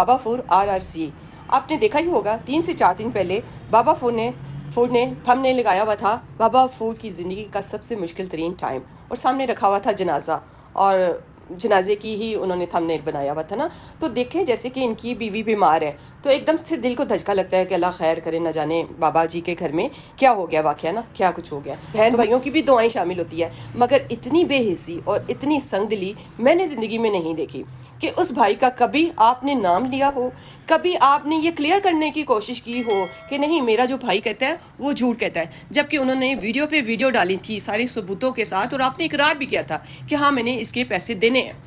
बाबा food RRC आपने देखा ही होगा 3 से 4 दिन पहले बाबा फूड ने थंबनेल लगाया हुआ था बाबा फूड की ज़िंदगी का सबसे मुश्किल तरीन टाइम, और सामने रखा हुआ था जनाजा, और जनाजे की ही उन्होंने थंबनेल बनाया हुआ था ना। तो देखें जैसे कि इनकी बीवी बीमार है तो एकदम से दिल को धचका लगता है कि अल्लाह खैर करे, न जाने बाबा जी के घर में क्या हो गया वाक़या ना, क्या कुछ हो गया। बहन भाइयों की भी दुआएं शामिल होती है, मगर इतनी बेहिसी और इतनी संगदिली मैंने ज़िंदगी में नहीं देखी कि उस भाई का कभी आपने नाम लिया हो, कभी आपने ये क्लियर करने की कोशिश की हो कि नहीं मेरा जो भाई कहता है वो झूठ कहता है, जबकि उन्होंने वीडियो पे वीडियो डाली थी सारे सबूतों के साथ, और आपने इकरार भी किया था कि हाँ मैंने इसके पैसे देने हैं।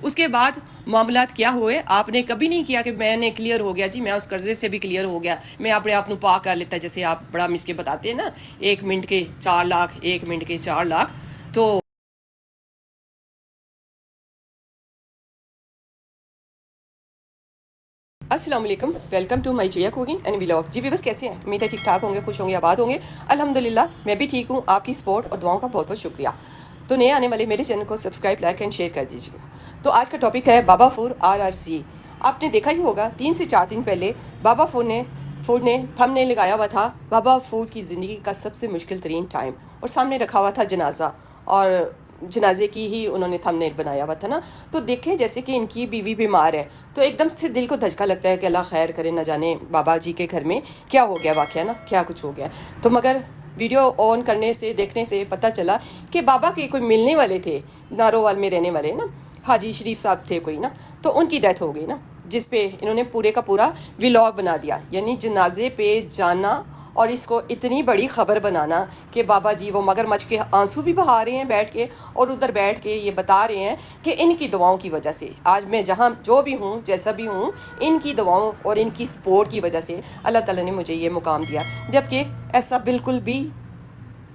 उसके बाद मामलात क्या हुए, आपने कभी नहीं किया कि मैंने क्लियर हो गया जी, मैं उस कर्जे से भी क्लियर हो गया, मैं अपने आप को पाक कर लेता, जैसे आप बड़ा मिसके बताते हैं ना, 1 मिनट के 4 लाख, 1 मिनट के 4 लाख। तो अस्सलाम वालेकुम, welcome to my Chidiya cooking and vlog. जी व्यूअर्स कैसे हैं? उम्मीद है ठीक ठाक होंगे, खुश होंगे, आबाद होंगे। अल्हम्दुलिल्लाह मैं भी ठीक हूँ। आपकी सपोर्ट और दुआओं का बहुत बहुत शुक्रिया। तो नए आने वाले मेरे चैनल को सब्सक्राइब, लाइक एंड शेयर कर दीजिएगा। तो आज का टॉपिक है बाबा फूड RRC। आपने देखा ही होगा 3 से 4 दिन पहले बाबा फूड ने थंबनेल लगाया हुआ था बाबा फूड की ज़िंदगी का सबसे मुश्किल तरीन टाइम, और सामने रखा हुआ था जनाजा, और जनाजे की ही उन्होंने थंबनेल बनाया हुआ था ना। तो देखें जैसे कि इनकी बीवी बीमार है तो एकदम से दिल को धचका लगता है कि अल्लाह खैर करे, न जाने बाबा जी के घर में क्या हो गया वाक़या ना, क्या कुछ हो गया। तो मगर वीडियो ऑन करने से, देखने से पता चला कि बाबा के कोई मिलने वाले थे, नारोवाल में रहने वाले ना, हाजी शरीफ साहब थे कोई ना, तो उनकी डेथ हो गई ना, जिस पे इन्होंने पूरे का पूरा व्लॉग बना दिया, यानी जनाजे पे जाना और इसको इतनी बड़ी ख़बर बनाना कि बाबा जी वो मगरमच्छ के आंसू भी बहा रहे हैं बैठ के, और उधर बैठ के ये बता रहे हैं कि इनकी दुआओं की वजह से आज मैं जहाँ जो भी हूँ, जैसा भी हूँ, इनकी दुआओं और इनकी सपोर्ट की वजह से अल्लाह ताला ने मुझे ये मुकाम दिया। जबकि ऐसा बिल्कुल भी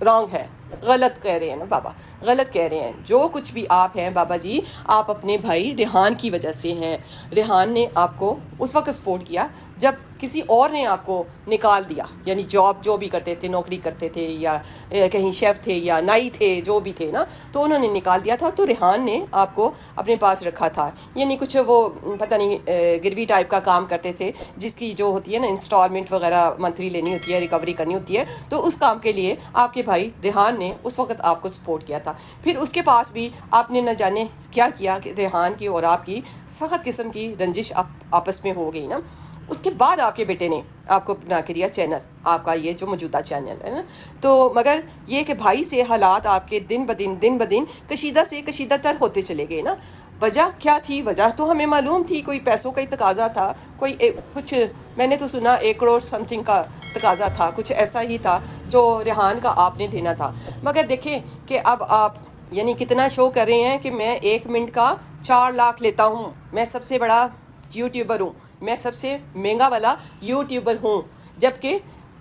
रॉन्ग है, गलत कह रहे हैं ना बाबा, गलत कह रहे हैं। जो कुछ भी आप हैं बाबा जी, आप अपने भाई रेहान की वजह से हैं। रेहान ने आपको उस वक्त सपोर्ट किया जब किसी और ने आपको निकाल दिया, यानी जॉब जो भी करते थे, नौकरी करते थे या कहीं शेफ़ थे या नाई थे, जो भी थे ना, तो उन्होंने निकाल दिया था। तो रेहान ने आपको अपने पास रखा था, यानी कुछ वो पता नहीं गिरवी टाइप का काम करते थे, जिसकी जो होती है ना इंस्टॉलमेंट वगैरह मंथली लेनी होती है, रिकवरी करनी होती है। तो उस काम के लिए आपके भाई रेहान ने उस वक्त आपको सपोर्ट किया था। फिर उसके पास भी आपने न जाने क्या किया कि रेहान की और आपकी सख्त किस्म की रंजिश आपस में हो गई ना। उसके बाद आपके बेटे ने आपको बना के दिया चैनल, आपका ये जो मौजूदा चैनल है ना। तो मगर ये कि भाई से हालात आपके दिन ब दिन कशीदा से कशीदा तर होते चले गए ना। वजह क्या थी? वजह तो हमें मालूम थी, कोई पैसों का ही तकाजा था, कोई कुछ मैंने तो सुना 1 करोड़ समथिंग का तकाजा था, कुछ ऐसा ही था जो रेहान का आपने देना था। मगर देखें कि अब आप यानी कितना शो कर रहे हैं कि मैं 1 मिनट का 4 लाख लेता हूँ, मैं सबसे बड़ा यूट्यूबर हूँ, मैं सबसे महंगा वाला यूट्यूबर हूँ। जबकि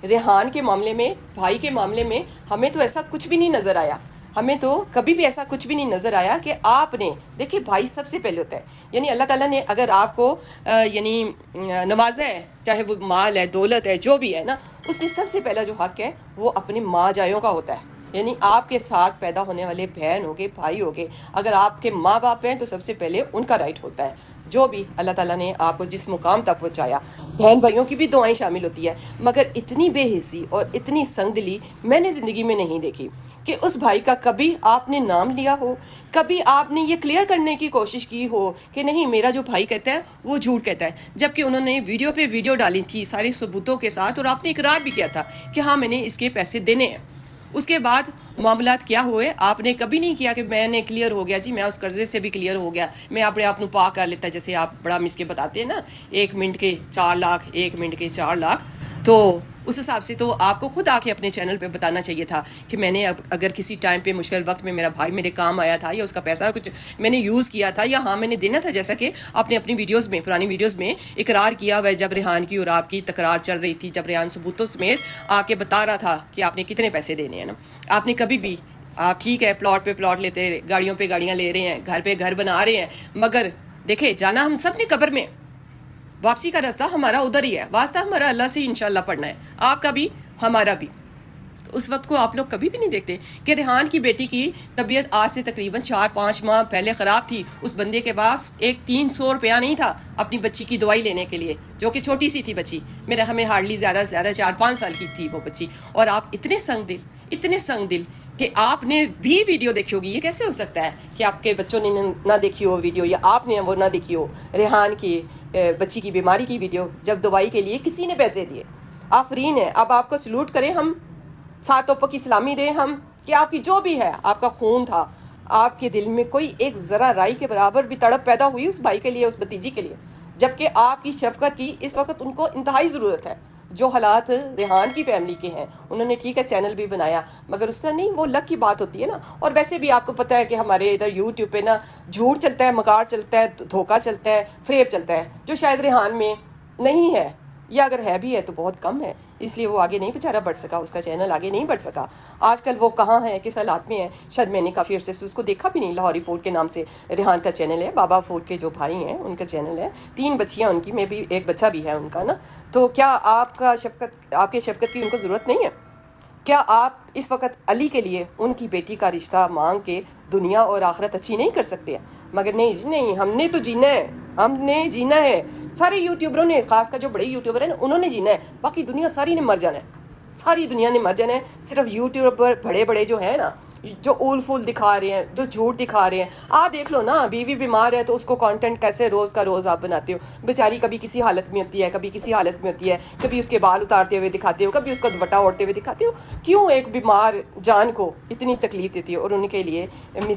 रेहान के मामले में, भाई के मामले में हमें तो ऐसा कुछ भी नहीं नज़र आया, हमें तो कभी भी ऐसा कुछ भी नहीं नज़र आया कि आपने देखिए भाई सबसे पहले होता है। यानी अल्लाह ताला ने अगर आपको यानी नवाजा है, चाहे वो माल है, दौलत है, जो भी है ना, उसमें सबसे पहला जो हक़ है वो अपने माँ जायों का होता है। यानी आपके साथ पैदा होने वाले बहन हो गए, भाई हो गए, अगर आपके माँ बाप हैं तो सबसे पहले उनका राइट होता है। जो भी अल्लाह ताला ने आपको जिस मुकाम तक पहुँचाया, बहन भाइयों की भी दुआएं शामिल होती है, मगर इतनी बेहिसी और इतनी संगदिली मैंने ज़िंदगी में नहीं देखी कि उस भाई का कभी आपने नाम लिया हो, कभी आपने ये क्लियर करने की कोशिश की हो कि नहीं मेरा जो भाई कहता है वो झूठ कहता है, जबकि उन्होंने वीडियो पे वीडियो डाली थी सारे सबूतों के साथ, और आपने इकरार भी किया था कि हाँ मैंने इसके पैसे देने हैं। उसके बाद मामलात क्या हुए, आपने कभी नहीं किया कि मैंने क्लियर हो गया जी, मैं उस कर्जे से भी क्लियर हो गया, मैं अपने आप को पाक कर लेता, जैसे आप बड़ा मिसके बताते हैं ना, 1 मिनट के 4 लाख, 1 मिनट के 4 लाख। तो उस हिसाब से तो आपको खुद आके अपने चैनल पे बताना चाहिए था कि मैंने अगर किसी टाइम पे मुश्किल वक्त में मेरा भाई मेरे काम आया था, या उसका पैसा कुछ मैंने यूज़ किया था, या हाँ मैंने देना था, जैसा कि आपने अपनी वीडियोस में, पुरानी वीडियोस में इकरार किया हुआ है। जब रेहान की और आपकी तकरार चल रही थी, जब रेहान सबूतों समेत आके बता रहा था कि आपने कितने पैसे देने हैं ना, आपने कभी भी, आप ठीक है प्लॉट पे प्लॉट लेते, गाड़ियों पे गाड़ियाँ ले रहे हैं, घर पे घर बना रहे हैं, मगर देखे जाना हम सब ने कब्र में, वापसी का रास्ता हमारा उधर ही है, वास्ता हमारा अल्लाह से इंशाल्लाह पढ़ना है, आपका भी हमारा भी। تو اس وقت کو آپ لوگ کبھی بھی نہیں دیکھتے کہ ریحان کی بیٹی کی طبیعت آج سے تقریباً 4-5 ماہ پہلے خراب تھی. اس بندے کے پاس ایک 300 روپیہ نہیں تھا اپنی بچی کی دوائی لینے کے لیے, جو کہ چھوٹی سی تھی بچی, میرا ہمیں ہارڈلی زیادہ سے زیادہ 4-5 سال کی تھی وہ بچی. اور آپ اتنے سنگ دل کہ آپ نے بھی ویڈیو دیکھی ہوگی. یہ کیسے ہو سکتا ہے کہ آپ کے بچوں نے نہ دیکھی ہو ویڈیو, یا آپ نے وہ نہ دیکھی ہو ریحان کی بچی کی بیماری کی ویڈیو, جب دوائی کے لیے کسی نے پیسے دیے. آفرین ہے. اب آپ کو سلوٹ کریں ہم, 7 توپوں کی سلامی دیں ہم, کہ آپ کی جو بھی ہے, آپ کا خون تھا, آپ کے دل میں کوئی ایک ذرا رائی کے برابر بھی تڑپ پیدا ہوئی اس بھائی کے لیے, اس بھتیجی کے لیے, جبکہ آپ کی شفقت کی اس وقت ان کو انتہائی ضرورت ہے. جو حالات ریحان کی فیملی کے ہیں, انہوں نے ٹھیک ہے چینل بھی بنایا, مگر اس طرح نہیں, وہ لک کی بات ہوتی ہے نا. اور ویسے بھی آپ کو پتہ ہے کہ ہمارے ادھر یوٹیوب پہ نا جھوٹ چلتا ہے, مکار چلتا ہے, دھوکہ چلتا ہے, فریب چلتا ہے, جو شاید ریحان میں نہیں ہے, یا اگر ہے بھی ہے تو بہت کم ہے. اس لیے وہ آگے نہیں بیچارہ بڑھ سکا, اس کا چینل آگے نہیں بڑھ سکا. آج کل وہ کہاں ہے, کس حالات میں ہے, شاید میں نے کافی عرصے سے اس کو دیکھا بھی نہیں. لاہوری فوڈ کے نام سے ریحان کا چینل ہے, بابا فوڈ کے جو بھائی ہیں ان کا چینل ہے, 3 بچیاں ان کی, میں بھی ایک بچہ بھی ہے ان کا نا. تو کیا آپ کے شفقت کی ان کو ضرورت نہیں ہے؟ کیا آپ اس وقت علی کے لیے ان کی بیٹی کا رشتہ مانگ کے دنیا اور آخرت اچھی نہیں کر سکتے ہیں؟ مگر نہیں, ہم نے تو جینا ہے. سارے یوٹیوبروں نے, خاص کر جو بڑے یوٹیوبر ہیں انہوں نے جینا ہے, باقی دنیا ساری نے مر جانا ہے. ساری دنیا نے مر جانا ہے. صرف یوٹیوبر بڑے جو ہیں نا, جو اول فول دکھا رہے ہیں, جو جھوٹ دکھا رہے ہیں. آپ دیکھ لو نا, بیوی بیمار ہے تو اس کو کانٹینٹ کیسے روز کا روز آپ بناتے ہو. بیچاری کبھی کسی حالت میں ہوتی ہے, کبھی کسی حالت میں ہوتی ہے, کبھی اس کے بال اتارتے ہوئے دکھاتے ہو, کبھی اس کا دوپٹہ اوڑھتے ہوئے دکھاتے ہو. کیوں ایک بیمار جان کو اتنی تکلیف دیتی ہو, اور ان کے لیے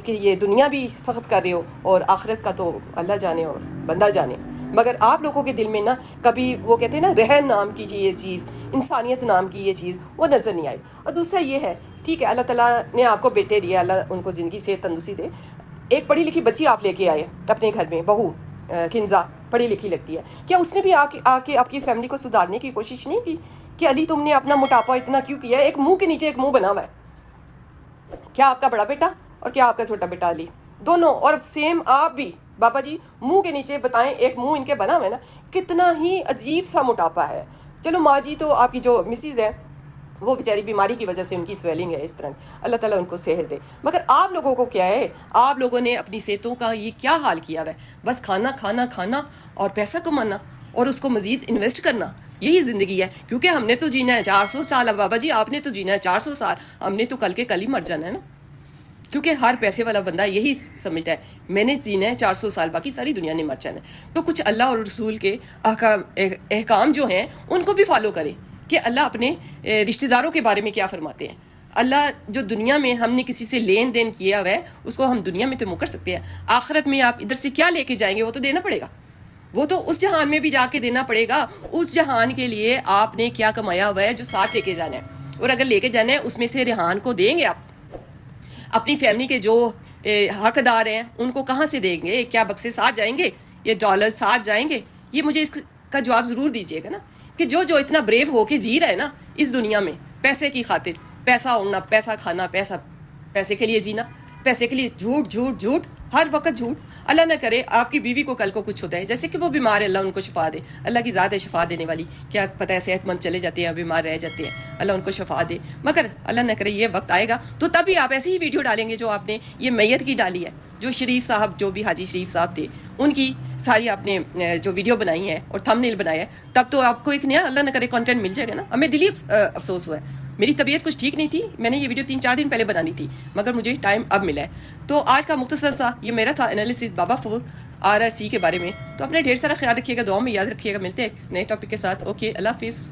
یہ دنیا بھی سخت کر رہے ہو, اور آخرت کا تو اللہ جانے اور بندہ جانے. مگر آپ لوگوں کے دل میں نا کبھی وہ کہتے ہیں نا رحم نام کی یہ چیز, انسانیت نام کی یہ چیز, وہ نظر نہیں آئی. اور دوسرا یہ ہے, ٹھیک ہے اللہ تعالیٰ نے آپ کو بیٹے دیے, اللہ ان کو زندگی سے تندرستی دے. ایک پڑھی لکھی بچی آپ لے کے آئے اپنے گھر میں, بہو کنزا پڑھی لکھی لگتی ہے, کیا اس نے بھی آ کے آپ کی فیملی کو سدھارنے کی کوشش نہیں کی کہ علی تم نے اپنا موٹاپا اتنا کیوں کیا ہے؟ ایک منہ کے نیچے ایک منہ بنا ہوا ہے. کیا آپ کا بڑا بیٹا اور کیا آپ کا چھوٹا بیٹا علی, دونوں, اور سیم آپ بھی بابا جی, منہ کے نیچے بتائیں, ایک منہ ان کے بنا ہوا ہے نا, کتنا ہی عجیب سا موٹاپا ہے. چلو ماں جی تو آپ کی جو مسز ہے وہ بیچاری بیماری کی وجہ سے ان کی سویلنگ ہے اس طرح, اللہ تعالیٰ ان کو صحت دے. مگر آپ لوگوں کو کیا ہے, آپ لوگوں نے اپنی صحتوں کا یہ کیا حال کیا ہوا ہے؟ بس کھانا اور پیسہ کمانا اور اس کو مزید انویسٹ کرنا, یہی زندگی ہے. کیونکہ ہم نے تو جینا ہے 400 سال. اب بابا جی آپ نے تو جینا ہے 400 سال, ہم نے تو کل کے کل ہی مر جانا ہے نا. کیونکہ ہر پیسے والا بندہ یہی سمجھتا ہے میں نے جینا ہے 400 سال, باقی ساری دنیا نے مر جانا ہے. تو کچھ اللہ اور رسول کے احکام جو ہیں ان کو بھی فالو کرے کہ اللہ اپنے رشتہ داروں کے بارے میں کیا فرماتے ہیں. اللہ جو دنیا میں ہم نے کسی سے لین دین کیا ہوا ہے اس کو ہم دنیا میں تو مکر سکتے ہیں, آخرت میں آپ ادھر سے کیا لے کے جائیں گے وہ تو دینا پڑے گا, وہ تو اس جہان میں بھی جا کے دینا پڑے گا. اس جہان کے لیے آپ نے کیا کمایا ہوا ہے جو ساتھ لے کے جانا ہے, اور اگر لے کے جانا ہے اس میں سے ریحان کو دیں گے آپ, اپنی فیملی کے جو حقدار ہیں ان کو کہاں سے دیں گے؟ کیا بکسے ساتھ جائیں گے یا ڈالر ساتھ جائیں گے؟ یہ مجھے اس کا جواب ضرور دیجیے گا نا, کہ جو اتنا بریو ہو کے جی رہا ہے نا اس دنیا میں, پیسے کی خاطر, پیسہ اڑنا, پیسہ کھانا, پیسے کے لیے جینا, پیسے کے لیے جھوٹ, ہر وقت جھوٹ. اللہ نہ کرے آپ کی بیوی کو کل کو کچھ ہوتا ہے, جیسے کہ وہ بیمار ہے, اللہ ان کو شفا دے, اللہ کی ذات ہے شفا دینے والی, کیا پتہ ہے صحت مند چلے جاتے ہیں, بیمار رہ جاتے ہیں, اللہ ان کو شفا دے. مگر اللہ نہ کرے یہ وقت آئے گا تو تبھی آپ ایسی ہی ویڈیو ڈالیں گے جو آپ نے یہ میت کی ڈالی ہے, جو شریف صاحب, جو بھی حاجی شریف صاحب تھے ان کی ساری آپ نے جو ویڈیو بنائی ہے اور تھم نیل بنایا ہے, تب تو آپ کو ایک نیا اللہ نہ کرے کنٹینٹ مل جائے گا نا. ہمیں دلی افسوس ہوا ہے, میری طبیعت کچھ ٹھیک نہیں تھی, میں نے یہ ویڈیو 3-4 دن پہلے بنانی تھی, مگر مجھے ٹائم اب ملا ہے. تو آج کا مختصر سا یہ میرا تھا انالیسس بابا فوڈ RRC کے بارے میں. تو اپنے ڈھیر سارا خیال رکھیے گا, دعاؤں میں یاد رکھیے گا. ملتے ہیں ایک نئے ٹاپک کے ساتھ. اوکے, اللہ حافظ.